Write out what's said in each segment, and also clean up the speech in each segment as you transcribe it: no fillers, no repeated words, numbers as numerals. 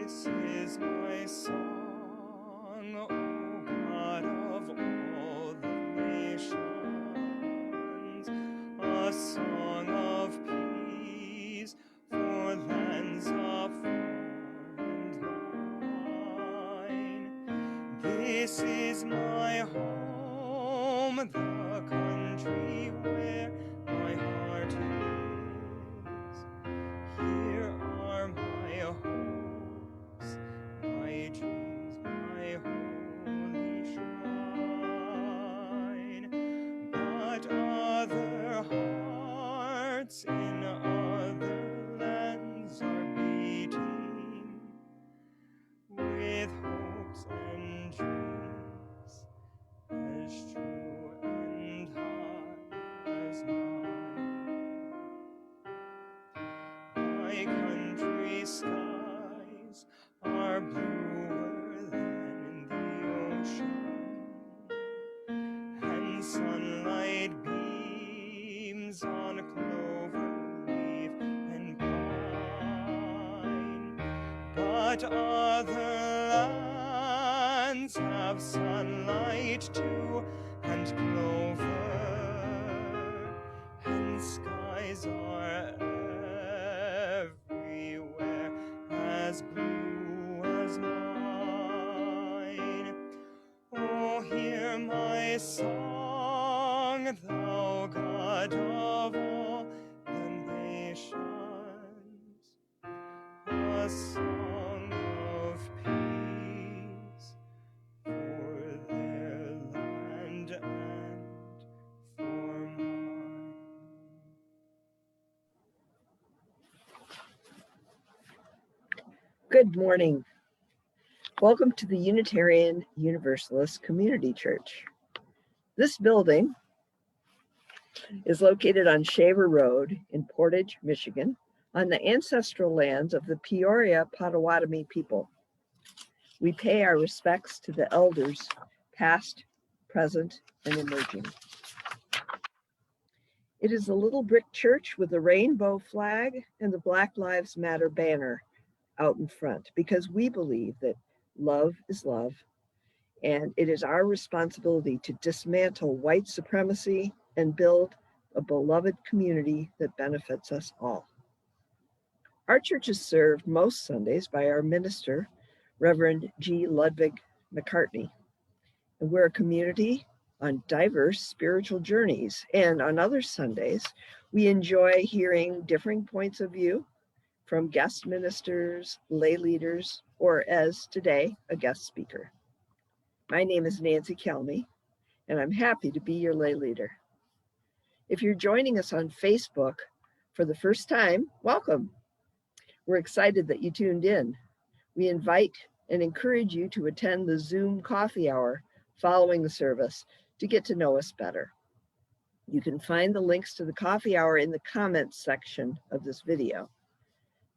This is my song, O God of all the nations, a song of peace for lands afar and wide. This is my home, the country where my heart is. Here are my hopes, my dreams, my holy shrine. But other hearts in other lands are beating with hopes and dreams as true and high as mine. My country's skies are bluer than the ocean, and sunlight beams on clover leaf and pine. But other lands have sunlight too, and clover, and skies are everywhere as blue as mine. Oh, hear my song, thou God of all the nations, a song of peace for their land and for mine. Good morning. Welcome to the Unitarian Universalist Community Church. This building is located on Shaver Road in Portage, Michigan, on the ancestral lands of the Peoria Potawatomi people. We pay our respects to the elders, past, present, and emerging. It is a little brick church with a rainbow flag and the Black Lives Matter banner out in front, because we believe that love is love, and it is our responsibility to dismantle white supremacy and build a beloved community that benefits us all. Our church is served most Sundays by our minister, Reverend G. Ludwig McCartney, and we're a community on diverse spiritual journeys, and on other Sundays, we enjoy hearing differing points of view from guest ministers, lay leaders, or as today, a guest speaker. My name is Nancy Kelmy, and I'm happy to be your lay leader. If you're joining us on Facebook for the first time, welcome. We're excited that you tuned in. We invite and encourage you to attend the Zoom coffee hour following the service to get to know us better. You can find the links to the coffee hour in the comments section of this video.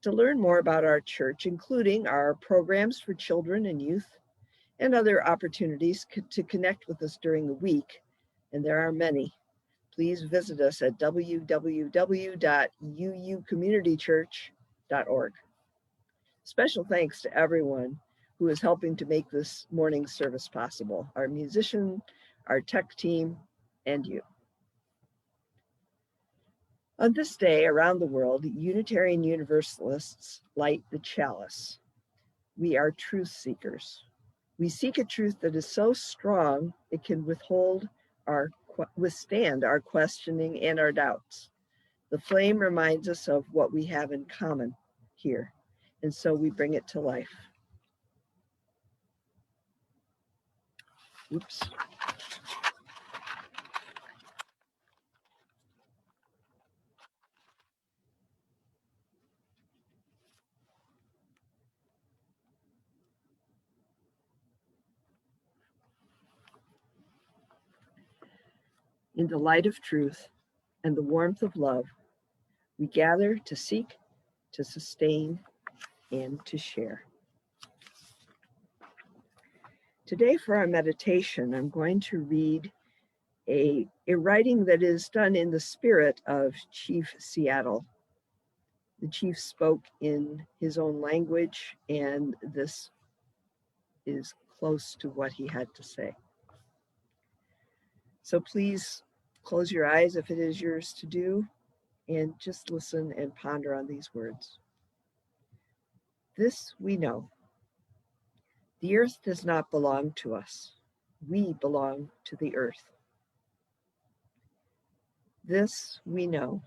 To learn more about our church, including our programs for children and youth, and other opportunities to connect with us during the week, and there are many, please visit us at www.uucommunitychurch.org. Special thanks to everyone who is helping to make this morning's service possible, our musician, our tech team, and you. On this day around the world, Unitarian Universalists light the chalice. We are truth seekers. We seek a truth that is so strong it can withstand our questioning and our doubts. The flame reminds us of what we have in common here, and so we bring it to life. Oops. In the light of truth and the warmth of love, we gather to seek, to sustain, and to share. Today for our meditation, I'm going to read a writing that is done in the spirit of Chief Seattle. The chief spoke in his own language, and this is close to what he had to say. So please close your eyes if it is yours to do, and just listen and ponder on these words. This we know. The earth does not belong to us. We belong to the earth. This we know.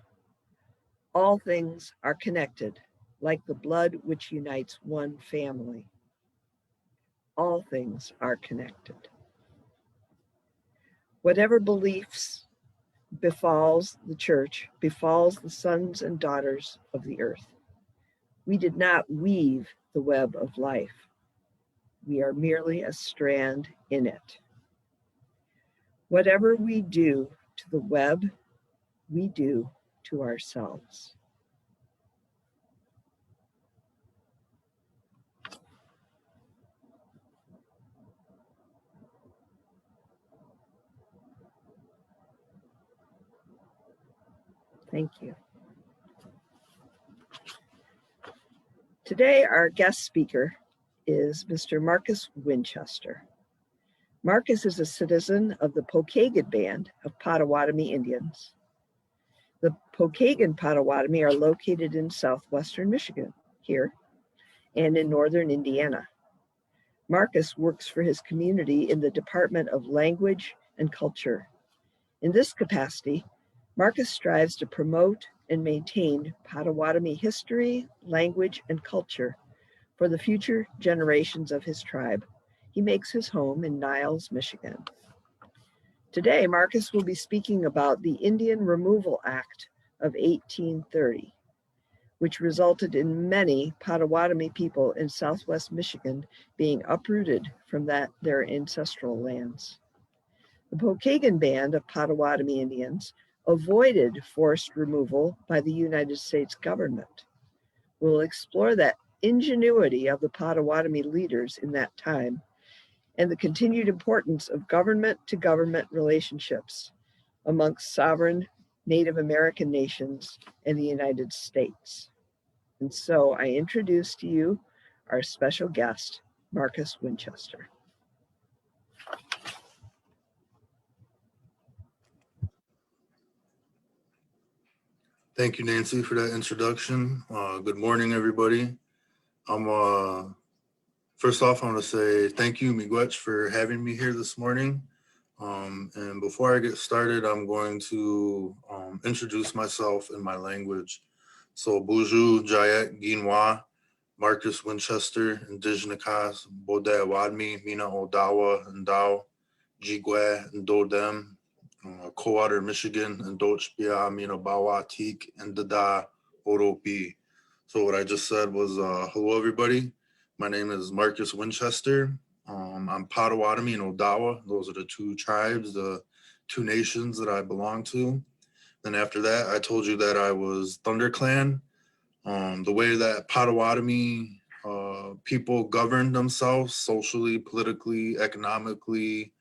All things are connected, like the blood which unites one family. All things are connected. Whatever beliefs befalls the church befalls the sons and daughters of the earth. We did not weave the web of life. We are merely a strand in it. Whatever we do to the web, we do to ourselves. Thank you. Today, our guest speaker is Mr. Marcus Winchester. Marcus is a citizen of the Pokégnek Band of Potawatomi Indians. The Pokégnek Potawatomi are located in southwestern Michigan, here, and in northern Indiana. Marcus works for his community in the Department of Language and Culture. In this capacity, Marcus strives to promote and maintain Potawatomi history, language, and culture for the future generations of his tribe. He makes his home in Niles, Michigan. Today, Marcus will be speaking about the Indian Removal Act of 1830, which resulted in many Potawatomi people in southwest Michigan being uprooted from their ancestral lands. The Pokégnek Band of Potawatomi Indians avoided forced removal by the United States government. We'll explore that ingenuity of the Potawatomi leaders in that time and the continued importance of government-to-government relationships amongst sovereign Native American nations and the United States. And so I introduce to you our special guest, Marcus Winchester. Thank you, Nancy, for that introduction. Good morning, everybody. First off, I want to say thank you, Miigwech, for having me here this morning. And before I get started, I'm going to introduce myself in my language. So, Buju, Jayet, Ginwa, Marcus Winchester, Indigenous, Bodéwadmik, Mina Odawa, Ndao, Jigwe, Ndodem, Cowater, Michigan, and Dochbia, Mina Bawa, Teak, and Dada, Oropi. So what I just said was, hello, everybody. My name is Marcus Winchester. I'm Potawatomi and Odawa. Those are the two tribes, the two nations that I belong to. Then after that, I told you that I was ThunderClan. The way that Potawatomi people govern themselves socially, politically, economically,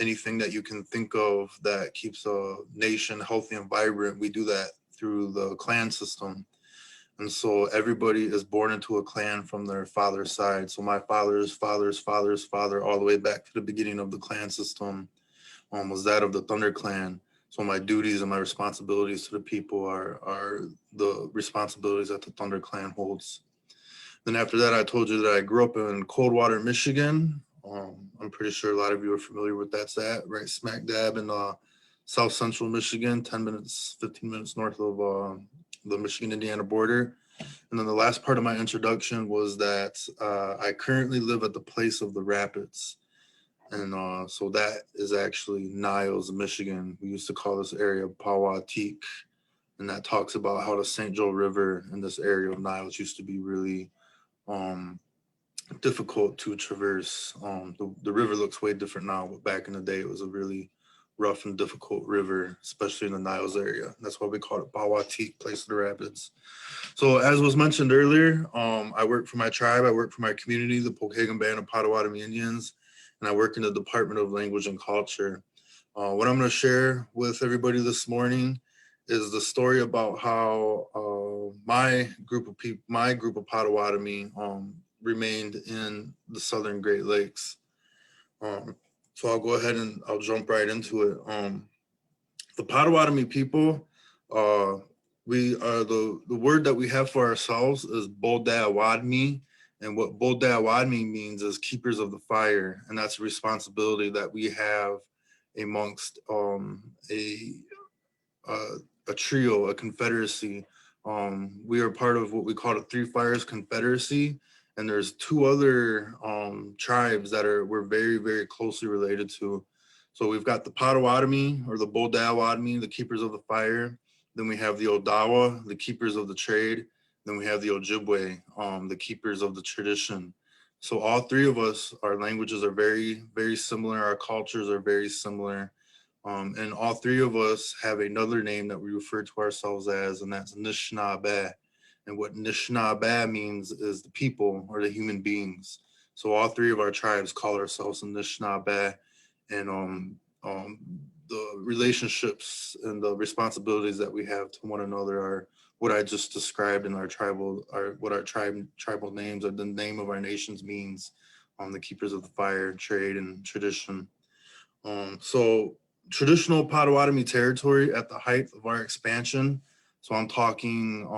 anything that you can think of that keeps a nation healthy and vibrant, we do that through the clan system. And so everybody is born into a clan from their father's side. So my father's father, all the way back to the beginning of the clan system, was that of the Thunder Clan. So my duties and my responsibilities to the people are the responsibilities that the Thunder Clan holds. Then after that, I told you that I grew up in Coldwater, Michigan. I'm pretty sure a lot of you are familiar with that's at, right smack dab in south central Michigan, 10 minutes, 15 minutes north of the Michigan-Indiana border. And then the last part of my introduction was that I currently live at the place of the rapids. And so that is actually Niles, Michigan. We used to call this area Pawatik. And that talks about how the St. Joe River in this area of Niles used to be really difficult to traverse. The river looks way different now, but back in the day, it was a really rough and difficult river, especially in the Niles area. That's why we call it Pawatik, place of the rapids. So as was mentioned earlier, I work for my tribe, I work for my community, the Pokégnek Band of Potawatomi Indians, and I work in the Department of Language and Culture. What I'm going to share with everybody this morning is the story about how my group of people, my group of Potawatomi remained in the Southern Great Lakes. So I'll go ahead and I'll jump right into it. The Potawatomi people, we are the word that we have for ourselves is Bodéwadmik. And what Bodéwadmik means is keepers of the fire. And that's a responsibility that we have amongst a trio, a confederacy. We are part of what we call the Three Fires Confederacy. And there's two other tribes that we're very, very closely related to. So we've got the Potawatomi or the Bodéwadmik, the keepers of the fire. Then we have the Odawa, the keepers of the trade. Then we have the Ojibwe, the keepers of the tradition. So all three of us, our languages are very, very similar. Our cultures are very similar. And all three of us have another name that we refer to ourselves as, and that's Anishinaabe. And what Anishinaabe means is the people or the human beings. So all three of our tribes call ourselves Anishinaabe. And the relationships and the responsibilities that we have to one another are what I just described in our tribal, what our tribal names or the name of our nations means, the keepers of the fire, trade, and tradition. So traditional Potawatomi territory at the height of our expansion. So I'm talking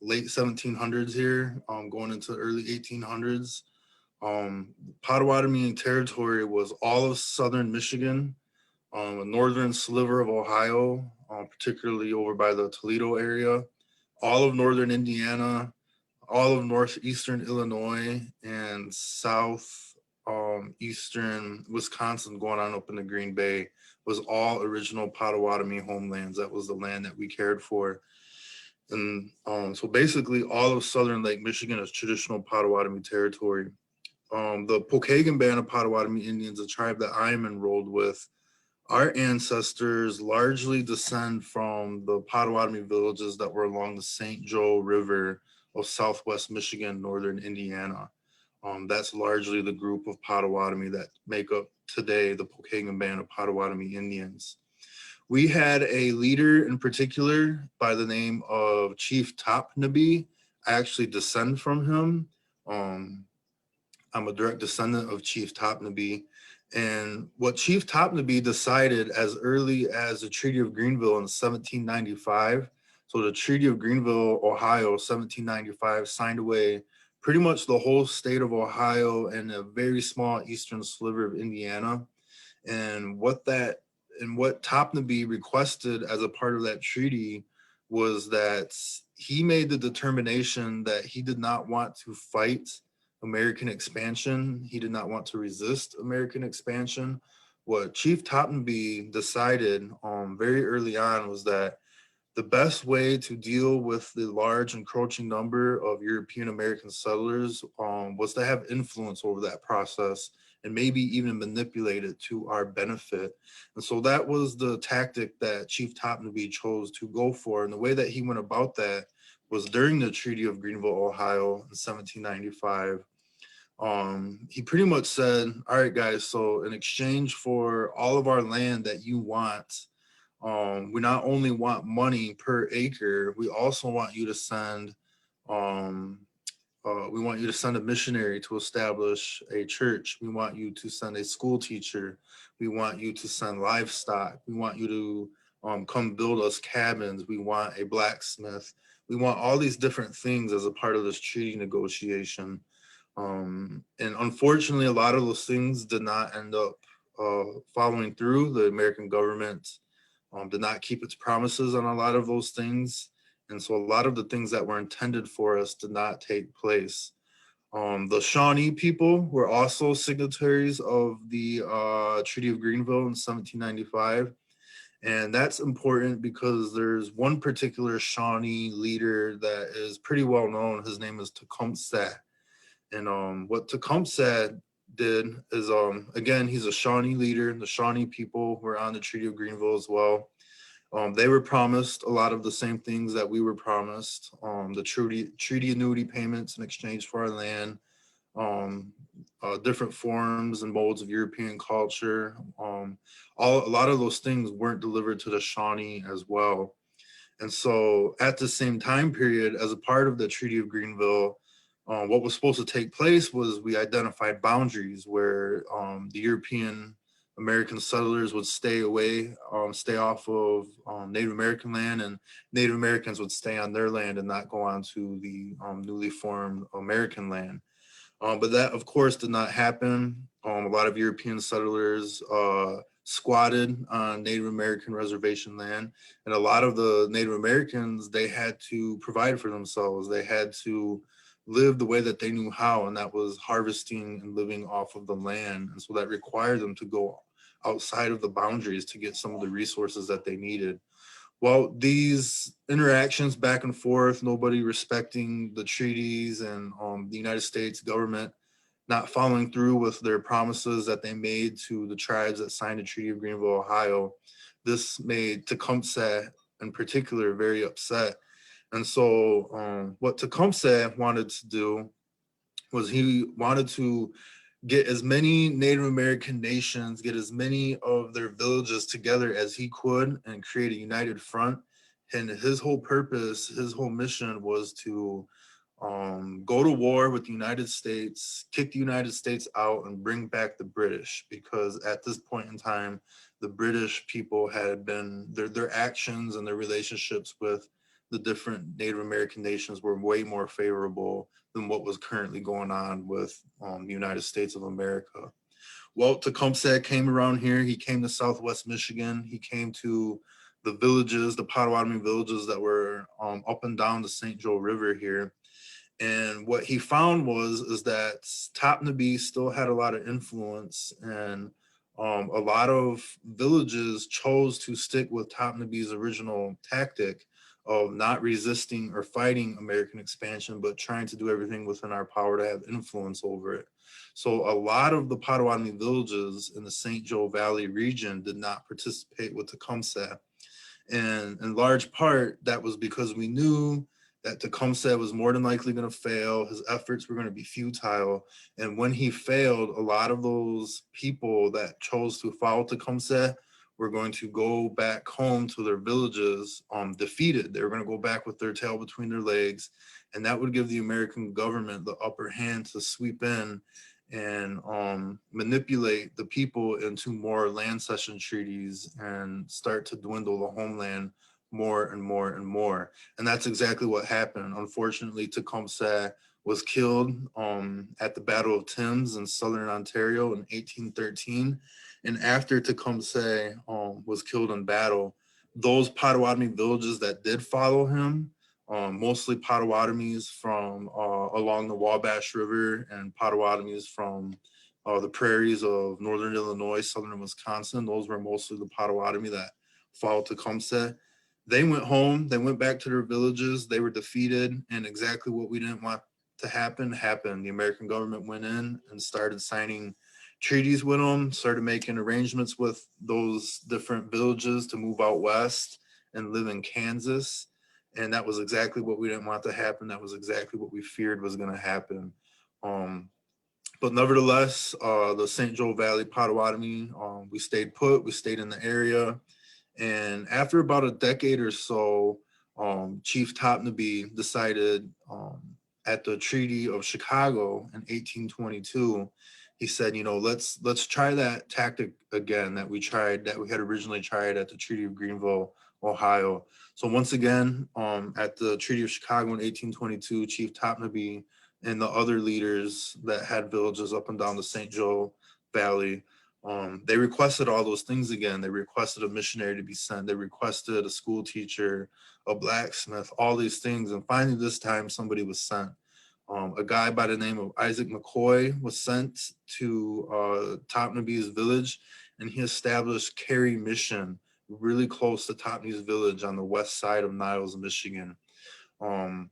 late 1700s here, going into the early 1800s. Potawatomi territory was all of southern Michigan, a northern sliver of Ohio, particularly over by the Toledo area, all of northern Indiana, all of northeastern Illinois, and eastern Wisconsin going on up in the Green Bay was all original Potawatomi homelands. That was the land that we cared for. And so basically all of southern Lake Michigan is traditional Potawatomi territory. The Pokégnek Band of Potawatomi Indians, a tribe that I am enrolled with, our ancestors largely descend from the Potawatomi villages that were along the St. Joe River of southwest Michigan, northern Indiana. That's largely the group of Potawatomi that make up today the Pokégnek Band of Potawatomi Indians. We had a leader in particular by the name of Chief Topnaby. I actually descend from him. I'm a direct descendant of Chief Topnaby. And what Chief Topnaby decided as early as the Treaty of Greenville in 1795, so the Treaty of Greenville, Ohio, 1795, signed away pretty much the whole state of Ohio and a very small eastern sliver of Indiana. And what Topnaby requested as a part of that treaty was that he made the determination that he did not want to fight American expansion. He did not want to resist American expansion. What Chief Topnaby decided very early on was that the best way to deal with the large encroaching number of European American settlers was to have influence over that process and maybe even manipulate it to our benefit. And so that was the tactic that Chief Topnaby chose to go for. And the way that he went about that was during the Treaty of Greenville, Ohio in 1795. He pretty much said, all right, guys, so in exchange for all of our land that you want, we not only want money per acre, we also want you to send a missionary to establish a church. We want you to send a school teacher. We want you to send livestock. We want you to come build us cabins. We want a blacksmith. We want all these different things as a part of this treaty negotiation. And unfortunately, a lot of those things did not end up following through. The American government did not keep its promises on a lot of those things. And so a lot of the things that were intended for us did not take place. The Shawnee people were also signatories of the Treaty of Greenville in 1795. And that's important because there's one particular Shawnee leader that is pretty well known. His name is Tecumseh. And what Tecumseh did is, again, he's a Shawnee leader. The Shawnee people were on the Treaty of Greenville as well. They were promised a lot of the same things that we were promised. The treaty annuity payments in exchange for our land, different forms and modes of European culture. A lot of those things weren't delivered to the Shawnee as well. And so at the same time period, as a part of the Treaty of Greenville, what was supposed to take place was we identified boundaries where the European American settlers would stay away, stay off of Native American land, and Native Americans would stay on their land and not go on to the newly formed American land. But that, of course, did not happen. A lot of European settlers squatted on Native American reservation land, and a lot of the Native Americans, they had to provide for themselves. They had to live the way that they knew how, and that was harvesting and living off of the land. And so that required them to go outside of the boundaries to get some of the resources that they needed. Well, these interactions back and forth, nobody respecting the treaties, and the United States government not following through with their promises that they made to the tribes that signed the Treaty of Greenville, Ohio. This made Tecumseh in particular very upset. And so what Tecumseh wanted to do was he wanted to get as many Native American nations, get as many of their villages together as he could and create a united front. And his whole purpose, his whole mission was to go to war with the United States, kick the United States out, and bring back the British. Because at this point in time, the British people had been, their actions and their relationships with the different Native American nations were way more favorable than what was currently going on with the United States of America. Well, Tecumseh came around here. He came to Southwest Michigan. He came to the villages, the Potawatomi villages that were up and down the St. Joe River here. And what he found is that Topnabee still had a lot of influence, and a lot of villages chose to stick with Topnabee's original tactic of not resisting or fighting American expansion, but trying to do everything within our power to have influence over it. So a lot of the Potawatomi villages in the St. Joe Valley region did not participate with Tecumseh. And in large part, that was because we knew that Tecumseh was more than likely going to fail. His efforts were going to be futile. And when he failed, a lot of those people that chose to follow Tecumseh were going to go back home to their villages defeated. They were going to go back with their tail between their legs. And that would give the American government the upper hand to sweep in and manipulate the people into more land cession treaties and start to dwindle the homeland more and more and more. And that's exactly what happened. Unfortunately, Tecumseh was killed at the Battle of Thames in southern Ontario in 1813. And after Tecumseh was killed in battle, those Potawatomi villages that did follow him, mostly Potawatomis from along the Wabash River and Potawatomis from the prairies of northern Illinois, southern Wisconsin, those were mostly the Potawatomi that followed Tecumseh. They went home, they went back to their villages, they were defeated, and exactly what we didn't want to happen happened. The American government went in and started signing treaties with them, started making arrangements with those different villages to move out west and live in Kansas. And that was exactly what we didn't want to happen. That was exactly what we feared was going to happen. But nevertheless, the St. Joe Valley Potawatomi, we stayed put, we stayed in the area. And after about a decade or so, Chief Topnabee decided at the Treaty of Chicago in 1822, he said, you know, let's try that tactic again that we had originally tried at the Treaty of Greenville, Ohio. So once again, at the Treaty of Chicago in 1822, Chief Topnabee and the other leaders that had villages up and down the St. Joe Valley, they requested all those things again. They requested a missionary to be sent. They requested a school teacher, a blacksmith, all these things. And finally, this time, somebody was sent. A guy by the name of Isaac McCoy was sent to Topnabee's village, and he established Cary Mission, really close to Topnabee's village on the west side of Niles, Michigan. And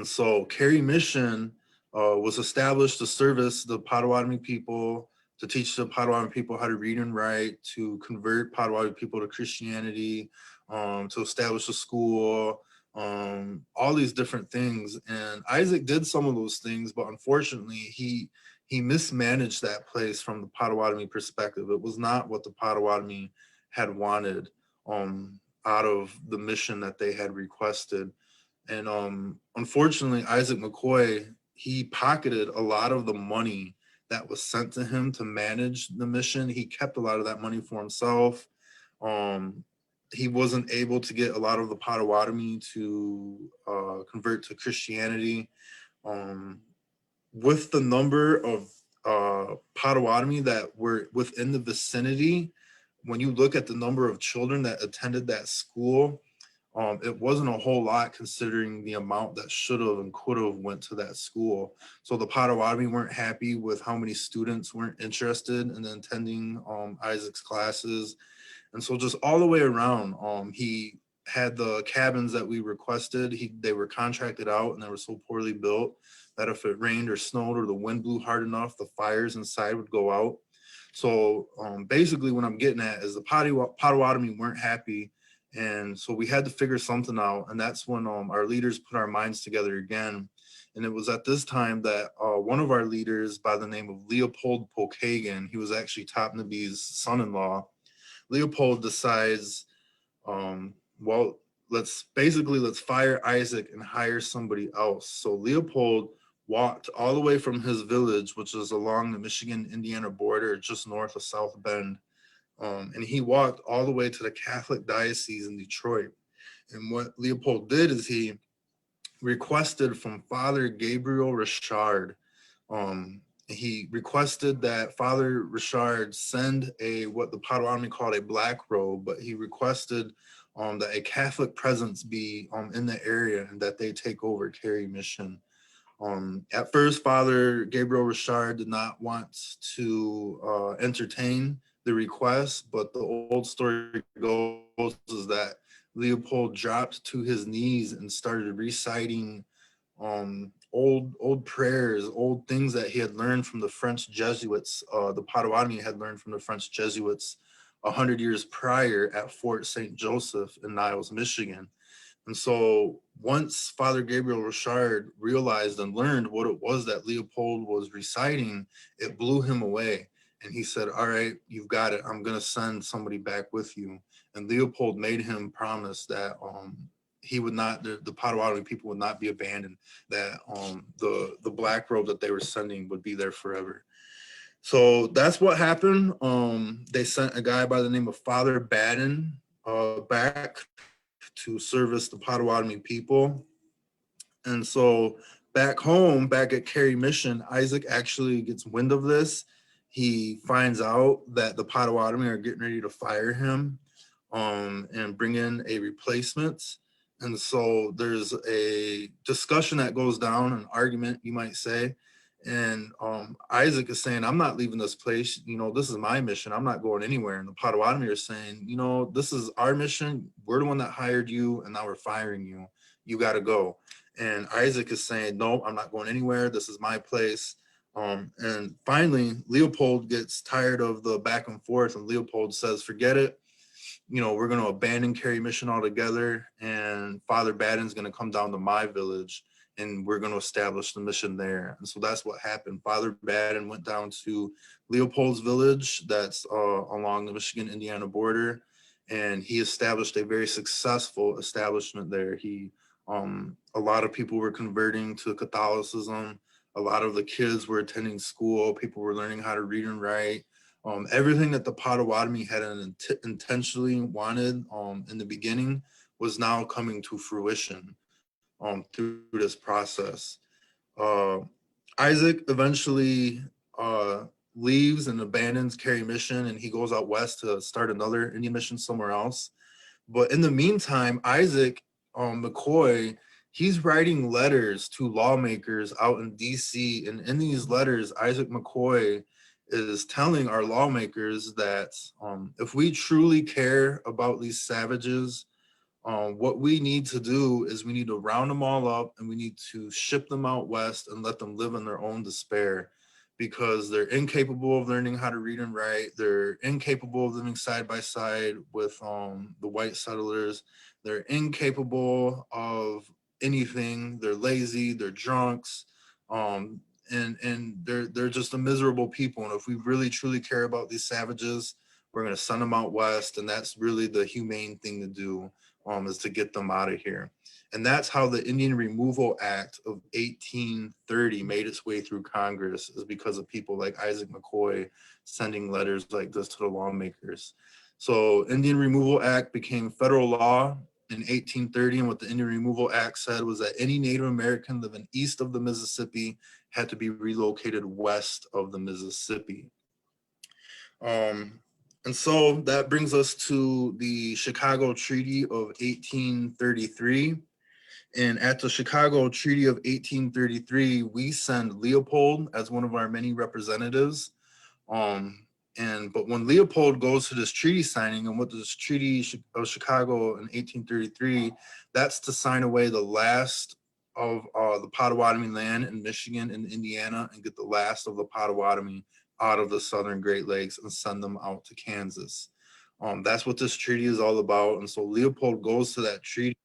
so Cary Mission was established to service the Potawatomi people, to teach the Potawatomi people how to read and write, to convert Potawatomi people to Christianity, to establish a school, all these different things. And Isaac did some of those things, but unfortunately, he mismanaged that place from the Potawatomi perspective. It was not what the Potawatomi had wanted. out of the mission that they had requested. And unfortunately, Isaac McCoy, he pocketed a lot of the money that was sent to him to manage the mission. He kept a lot of that money for himself. He wasn't able to get a lot of the Potawatomi to convert to Christianity. With the number of Potawatomi that were within the vicinity, when you look at the number of children that attended that school, it wasn't a whole lot considering the amount that should have and could have went to that school. So the Potawatomi weren't happy with how many students weren't interested in attending Isaac's classes. And so just all the way around, he had the cabins that we requested. They were contracted out and they were so poorly built that if it rained or snowed or the wind blew hard enough, the fires inside would go out. So basically what I'm getting at is the Potawatomi weren't happy. And so we had to figure something out. And that's when our leaders put our minds together again. And it was at this time that one of our leaders by the name of Leopold Pokégnek, he was actually Topnabee's son-in-law. Leopold decides, well, let's fire Isaac and hire somebody else. So Leopold walked all the way from his village, which is along the Michigan-Indiana border, just north of South Bend. And he walked all the way to the Catholic diocese in Detroit. And what Leopold did is he requested from Father Gabriel Richard. He requested that Father Richard send what the Potawatomi called a black robe, but he requested that a Catholic presence be in the area and that they take over Cary Mission. At first, Father Gabriel Richard did not want to entertain the request, but the old story goes is that Leopold dropped to his knees and started reciting old prayers, old things that he had learned from the French Jesuits. The Potawatomi had learned from the French Jesuits 100 years prior at Fort St. Joseph in Niles, Michigan. And so once Father Gabriel Richard realized and learned what it was that Leopold was reciting, it blew him away. And he said, all right, you've got it. I'm going to send somebody back with you. And Leopold made him promise that he would not, the Potawatomi people would not be abandoned, that the black robe that they were sending would be there forever. So that's what happened. They sent a guy by the name of Father Baden back to service the Potawatomi people. And so back home, back at Cary Mission, Isaac actually gets wind of this. He finds out that the Potawatomi are getting ready to fire him and bring in a replacement. And so there's a discussion that goes down, an argument, you might say. And Isaac is saying, I'm not leaving this place. You know, this is my mission. I'm not going anywhere. And the Potawatomi are saying, you know, this is our mission. We're the one that hired you, and now we're firing you. You got to go. And Isaac is saying, no, I'm not going anywhere. This is my place. And finally, Leopold gets tired of the back and forth, and Leopold says, forget it. You know, we're going to abandon Cary Mission altogether, and Father Baden's going to come down to my village, and we're going to establish the mission there. And so that's what happened. Father Baden went down to Leopold's village that's along the Michigan-Indiana border, and he established a very successful establishment there. A lot of people were converting to Catholicism. A lot of the kids were attending school. People were learning how to read and write. Everything that the Potawatomi had intentionally wanted in the beginning was now coming to fruition through this process. Isaac eventually leaves and abandons Cary Mission, and he goes out west to start another Indian mission somewhere else. But in the meantime, Isaac McCoy, he's writing letters to lawmakers out in DC, and in these letters, Isaac McCoy is telling our lawmakers that if we truly care about these savages, what we need to do is we need to round them all up, and we need to ship them out west and let them live in their own despair, because they're incapable of learning how to read and write. They're incapable of living side by side with the white settlers. They're incapable of anything. They're lazy. They're drunks. And they're just a miserable people. And if we really truly care about these savages, We're going to send them out west. And that's really the humane thing to do, is to get them out of here. And that's how the Indian Removal Act of 1830 made its way through Congress, is because of people like Isaac McCoy sending letters like this to the lawmakers. So Indian Removal Act became federal law in 1830. And what the Indian Removal Act said was that any Native American living east of the Mississippi had to be relocated west of the Mississippi. And so that brings us to the Chicago Treaty of 1833. And at the Chicago Treaty of 1833, we send Leopold as one of our many representatives. But when Leopold goes to this treaty signing, and what this Treaty of Chicago in 1833, that's to sign away the last of the Potawatomi land in Michigan and Indiana, and get the last of the Potawatomi out of the Southern Great Lakes and send them out to Kansas. That's what this treaty is all about. And so Leopold goes to that treaty,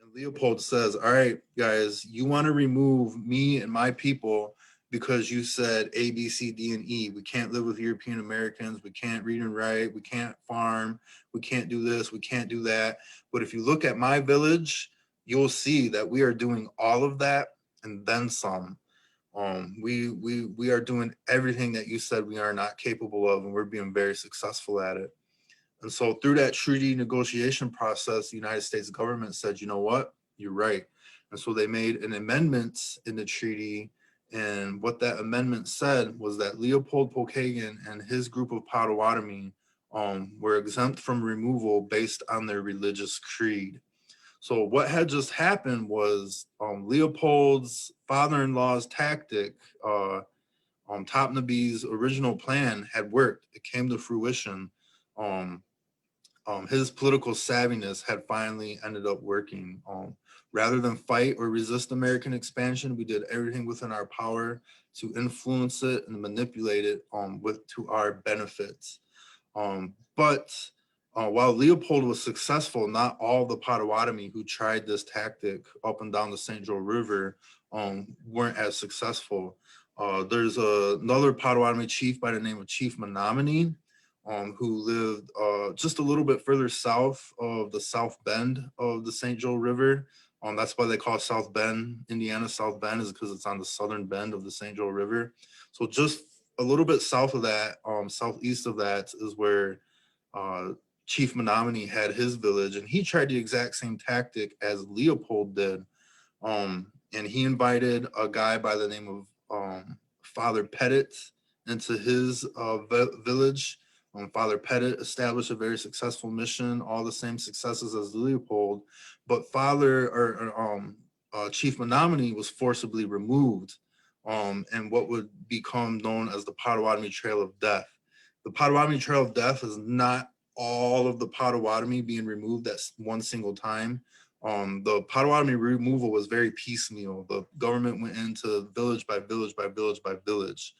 and Leopold says, all right, guys, you want to remove me and my people because you said A, B, C, D, and E. We can't live with European Americans. We can't read and write. We can't farm. We can't do this. We can't do that. But if you look at my village, you'll see that we are doing all of that and then some. We are doing everything that you said we are not capable of, and we're being very successful at it. And so through that treaty negotiation process, the United States government said, you know what, you're right. And so they made an amendment in the treaty. And what that amendment said was that Leopold Pokégin and his group of Potawatomi were exempt from removal based on their religious creed. So what had just happened was Leopold's father-in-law's tactic, Topnaby's original plan had worked. It came to fruition. His political savviness had finally ended up working. Rather than fight or resist American expansion, we did everything within our power to influence it and manipulate it to our benefits. But while Leopold was successful, not all the Potawatomi who tried this tactic up and down the St. Joe River weren't as successful. There's another Potawatomi chief by the name of Chief Menominee, who lived just a little bit further south of the South Bend of the St. Joe River. That's why they call South Bend, Indiana, South Bend, is because it's on the southern bend of the St. Joe River. So just a little bit south of that, southeast of that, is where Chief Menominee had his village, and he tried the exact same tactic as Leopold did. And he invited a guy by the name of Father Pettit into his village. Father Pettit established a very successful mission, all the same successes as Leopold, but Chief Menominee was forcibly removed, and what would become known as the Potawatomi Trail of Death. The Potawatomi Trail of Death is not all of the Potawatomi being removed at one single time. The Potawatomi removal was very piecemeal. The government went into village by village by village by village.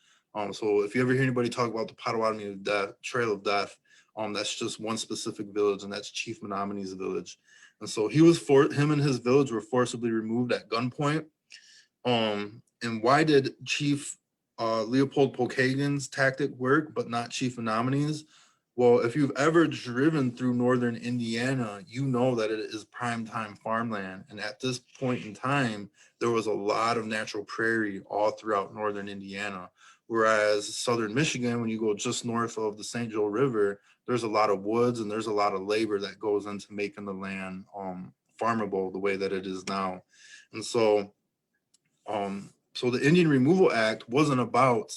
So if you ever hear anybody talk about the Potawatomi Trail of Death, that's just one specific village, and that's Chief Menominee's village. And so him and his village were forcibly removed at gunpoint. And why did Chief Leopold Pokégин's tactic work, but not Chief Menominee's? Well, if you've ever driven through northern Indiana, you know that it is primetime farmland. And at this point in time, there was a lot of natural prairie all throughout northern Indiana. Whereas southern Michigan, when you go just north of the St. Joe River, there's a lot of woods and there's a lot of labor that goes into making the land farmable the way that it is now. And so the Indian Removal Act wasn't about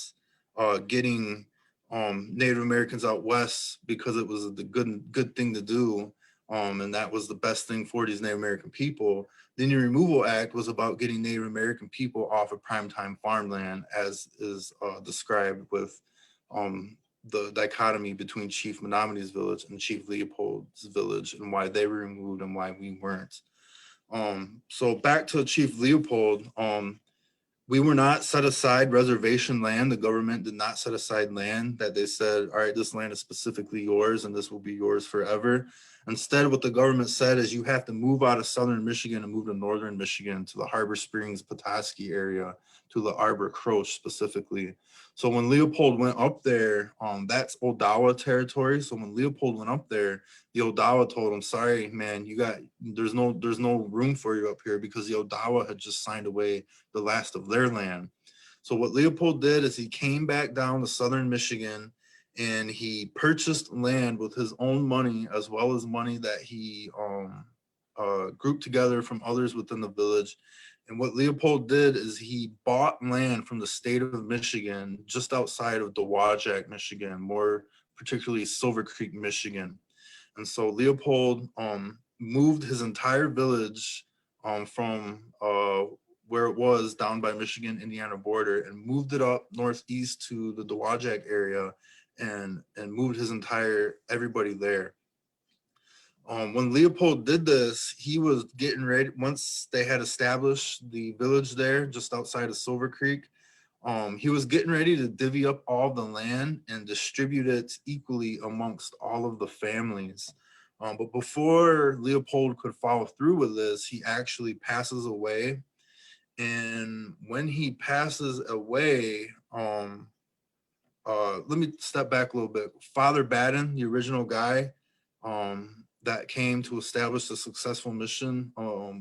getting Native Americans out west because it was the good thing to do, and that was the best thing for these Native American people. The Indian Removal Act was about getting Native American people off of primetime farmland, as is described with the dichotomy between Chief Menominee's village and Chief Leopold's village, and why they were removed and why we weren't. So back to Chief Leopold. We were not set aside reservation land. The government did not set aside land that they said, all right, this land is specifically yours and this will be yours forever. Instead, what the government said is you have to move out of southern Michigan and move to northern Michigan to the Harbor Springs, Petoskey area, to the Arbor Croce specifically. So when Leopold went up there, that's Odawa territory. So when Leopold went up there, the Odawa told him, sorry, man, there's no room for you up here, because the Odawa had just signed away the last of their land. So what Leopold did is he came back down to southern Michigan, and he purchased land with his own money, as well as money that he grouped together from others within the village. And what Leopold did is he bought land from the state of Michigan, just outside of Dowagiac, Michigan, more particularly Silver Creek, Michigan. And so Leopold moved his entire village from where it was down by Michigan-Indiana border, and moved it up northeast to the Dowagiac area, and moved everybody there. When Leopold did this, he was getting ready, once they had established the village there just outside of Silver Creek, he was getting ready to divvy up all the land and distribute it equally amongst all of the families. But before Leopold could follow through with this, he actually passes away. And when he passes away, let me step back a little bit. Father Baden, the original guy, that came to establish the successful mission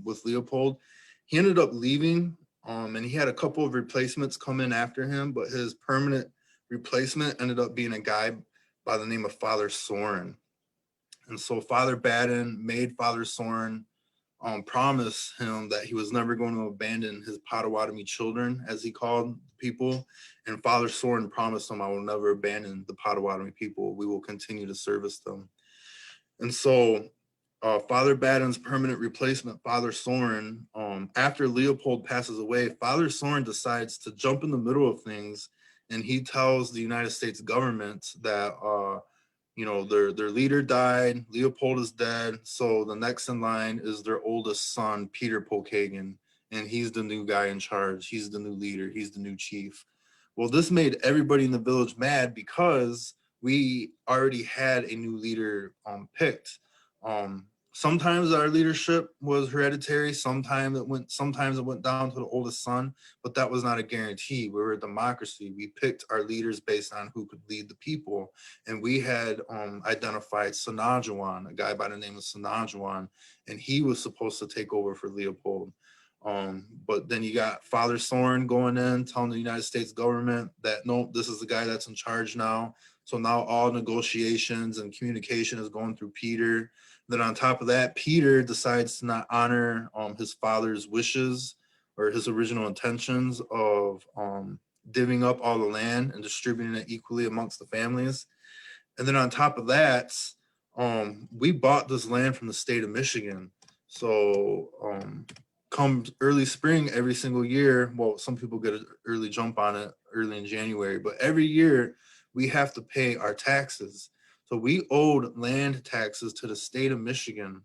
with Leopold, he ended up leaving, and he had a couple of replacements come in after him, but his permanent replacement ended up being a guy by the name of Father Soren. And so Father Baden made Father Soren promise him that he was never going to abandon his Potawatomi children, as he called people. And Father Soren promised him, I will never abandon the Potawatomi people. We will continue to service them. And so Father Baden's permanent replacement, Father Soren, after Leopold passes away, Father Soren decides to jump in the middle of things, and he tells the United States government that their leader died, Leopold is dead, so the next in line is their oldest son, Peter Pokégn, and he's the new guy in charge. He's the new leader. He's the new chief. Well, this made everybody in the village mad, because we already had a new leader picked. Sometimes our leadership was hereditary. Sometimes it went down to the oldest son, but that was not a guarantee. We were a democracy. We picked our leaders based on who could lead the people, and we had identified Sanajuan, a guy by the name of Sanajuan, and he was supposed to take over for Leopold. But then you got Father Soren going in, telling the United States government that, no, this is the guy that's in charge now. So now all negotiations and communication is going through Peter. Then on top of that, Peter decides to not honor his father's wishes or his original intentions of divvying up all the land and distributing it equally amongst the families. And then on top of that, we bought this land from the state of Michigan. So come early spring every single year, well, some people get an early jump on it early in January, but every year we have to pay our taxes. So we owed land taxes to the state of Michigan.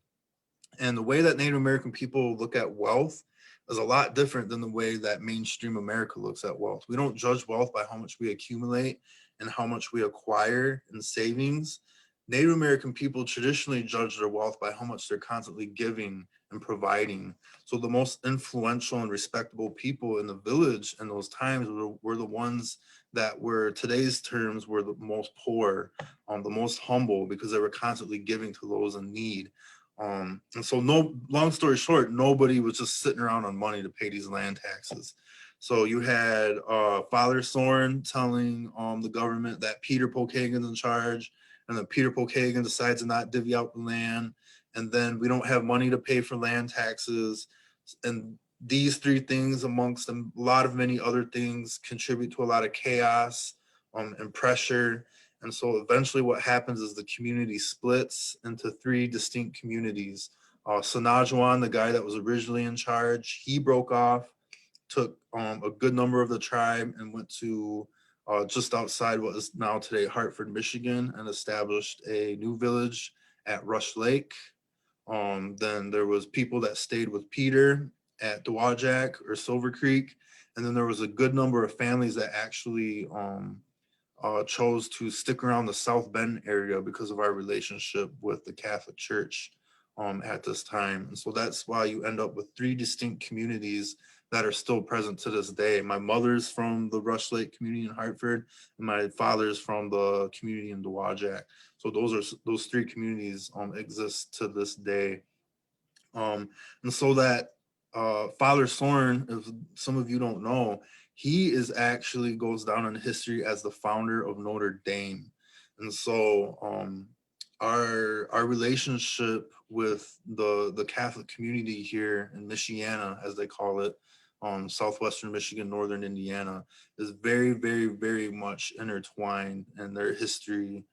And the way that Native American people look at wealth is a lot different than the way that mainstream America looks at wealth. We don't judge wealth by how much we accumulate and how much we acquire in savings. Native American people traditionally judge their wealth by how much they're constantly giving and providing. So the most influential and respectable people in the village in those times were the ones that were, today's terms, were the most poor, the most humble, because they were constantly giving to those in need. And so, long story short, nobody was just sitting around on money to pay these land taxes. So you had Father Soren telling the government that Peter Pokégn in charge, and then Peter Pokégn decides to not divvy out the land, and then we don't have money to pay for land taxes. And these three things, amongst a lot of many other things, contribute to a lot of chaos and pressure. And so eventually what happens is the community splits into three distinct communities. Sanajuan, the guy that was originally in charge, he broke off, took a good number of the tribe and went to just outside what is now today Hartford, Michigan, and established a new village at Rush Lake. Then there was people that stayed with Peter at Dowagiac or Silver Creek. And then there was a good number of families that actually chose to stick around the South Bend area because of our relationship with the Catholic Church at this time. And so that's why you end up with three distinct communities that are still present to this day. My mother's from the Rush Lake community in Hartford, and my father's from the community in Dowagiac. So those three communities exist to this day. And so that Father Soren, if some of you don't know, he is actually goes down in history as the founder of Notre Dame. And so our relationship with the Catholic community here in Michiana, as they call it, southwestern Michigan, northern Indiana, is very, very, very much intertwined, and their history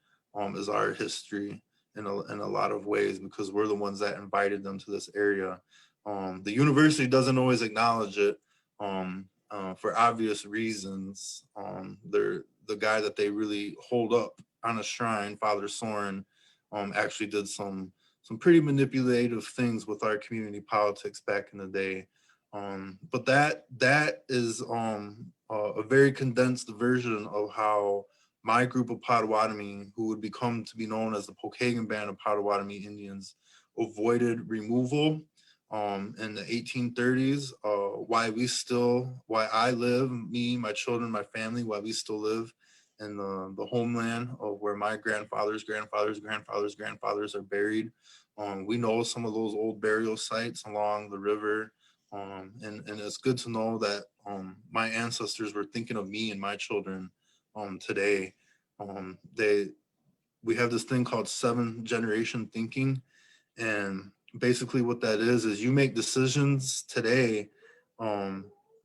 is our history in a lot of ways, because we're the ones that invited them to this area. The university doesn't always acknowledge it for obvious reasons. They're the guy that they really hold up on a shrine, Father Soren, actually did some pretty manipulative things with our community politics back in the day. But that is a very condensed version of how my group of Potawatomi, who would become to be known as the Pokégnek Band of Potawatomi Indians, avoided removal in the 1830s. Why I live, me, my children, my family, why we still live in the homeland of where my grandfathers are buried. We know some of those old burial sites along the river. And it's good to know that my ancestors were thinking of me and my children today. We have this thing called 7-generation thinking, and basically what that is you make decisions today,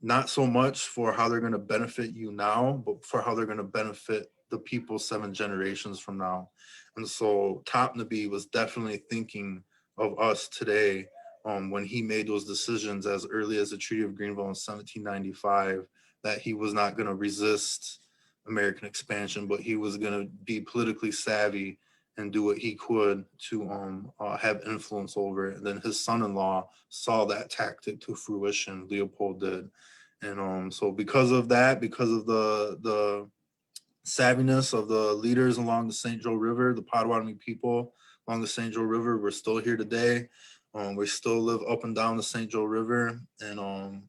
not so much for how they're going to benefit you now, but for how they're going to benefit the people 7 generations from now. And so Topnaby was definitely thinking of us today when he made those decisions as early as the Treaty of Greenville in 1795, that he was not going to resist American expansion, but he was going to be politically savvy and do what he could to have influence over it. And then his son-in-law saw that tactic to fruition. Leopold did. And so because of that, because of the savviness of the leaders along the St. Joe River, the Potawatomi people along the St. Joe River, we're still here today. We still live up and down the St. Joe River. And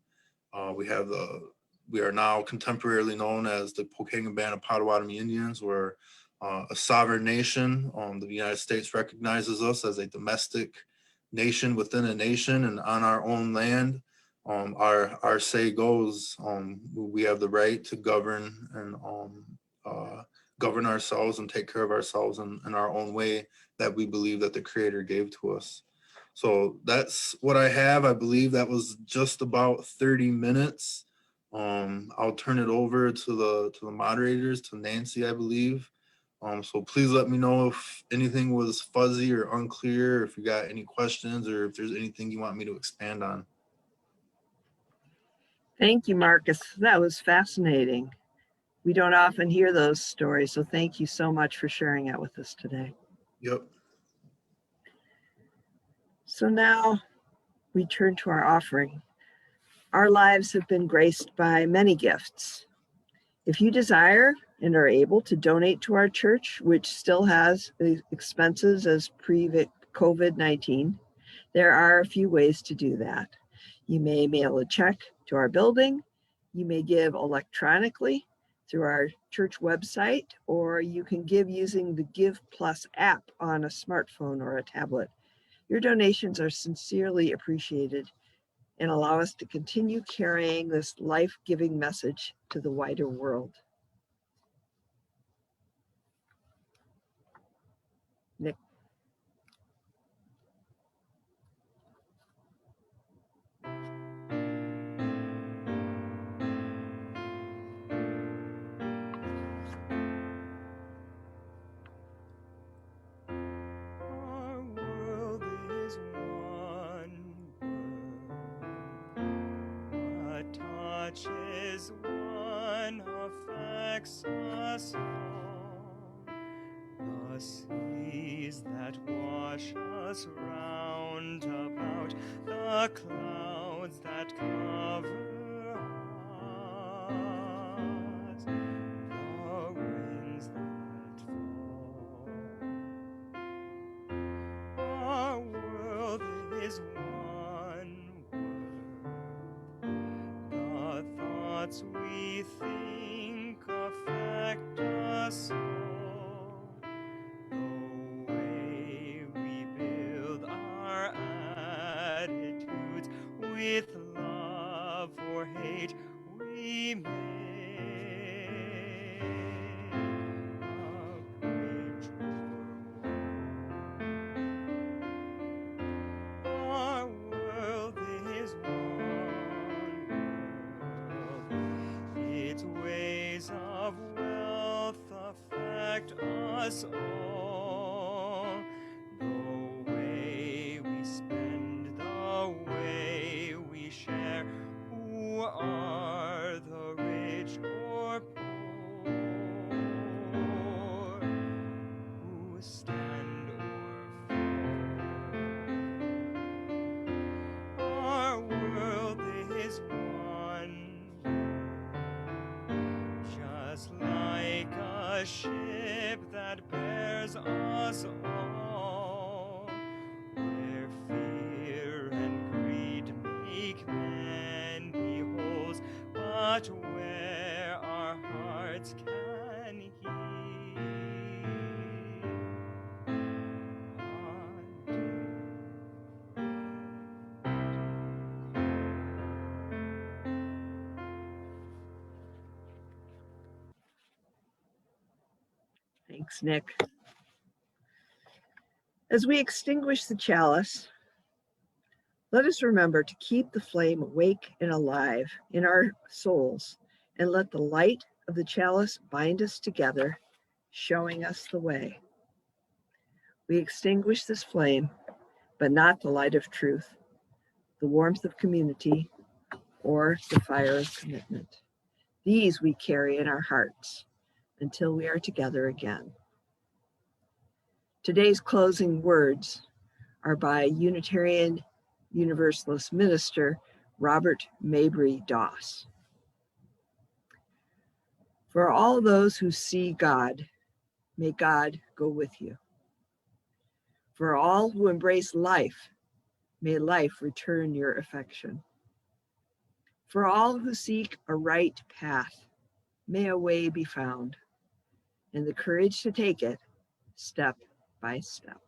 we are now contemporarily known as the Pokégnek Band of Potawatomi Indians. We're a sovereign nation. The United States recognizes us as a domestic nation within a nation and on our own land. Our say goes, we have the right to govern and govern ourselves and take care of ourselves in our own way that we believe that the Creator gave to us. So that's what I have. I believe that was just about 30 minutes. I'll turn it over to the moderators, to Nancy, I believe. So please let me know if anything was fuzzy or unclear, if you got any questions, or if there's anything you want me to expand on. Thank you, Marcus. That was fascinating. We don't often hear those stories, so thank you so much for sharing it with us today. Yep. So now we turn to our offering. Our lives have been graced by many gifts. If you desire and are able to donate to our church, which still has expenses as pre-COVID-19, there are a few ways to do that. You may mail a check to our building. You may give electronically through our church website, or you can give using the Give Plus app on a smartphone or a tablet. Your donations are sincerely appreciated and allow us to continue carrying this life-giving message to the wider world. Nick. Our world is one word. A touch is one, affects us all. The seas that wash us round about, the clouds that cover us, the rains that fall. Our world is one word. we think affect us all. The way we build our attitudes with love or hate, we make a bridge or wall. Our world is one world. Its ways of wealth affect us all. The way we spend, the way we share, who are the rich or poor, who stand or fall. Our world is one, just like a ship that bears us all, where fear and greed make many holes, but where our hearts can heal. Thanks, Nick. As we extinguish the chalice, let us remember to keep the flame awake and alive in our souls, and let the light of the chalice bind us together, showing us the way. We extinguish this flame, but not the light of truth, the warmth of community, or the fire of commitment. These we carry in our hearts until we are together again. Today's closing words are by Unitarian Universalist minister Robert Mabry Doss. For all those who see God, may God go with you. For all who embrace life, may life return your affection. For all who seek a right path, may a way be found, and the courage to take it step by step.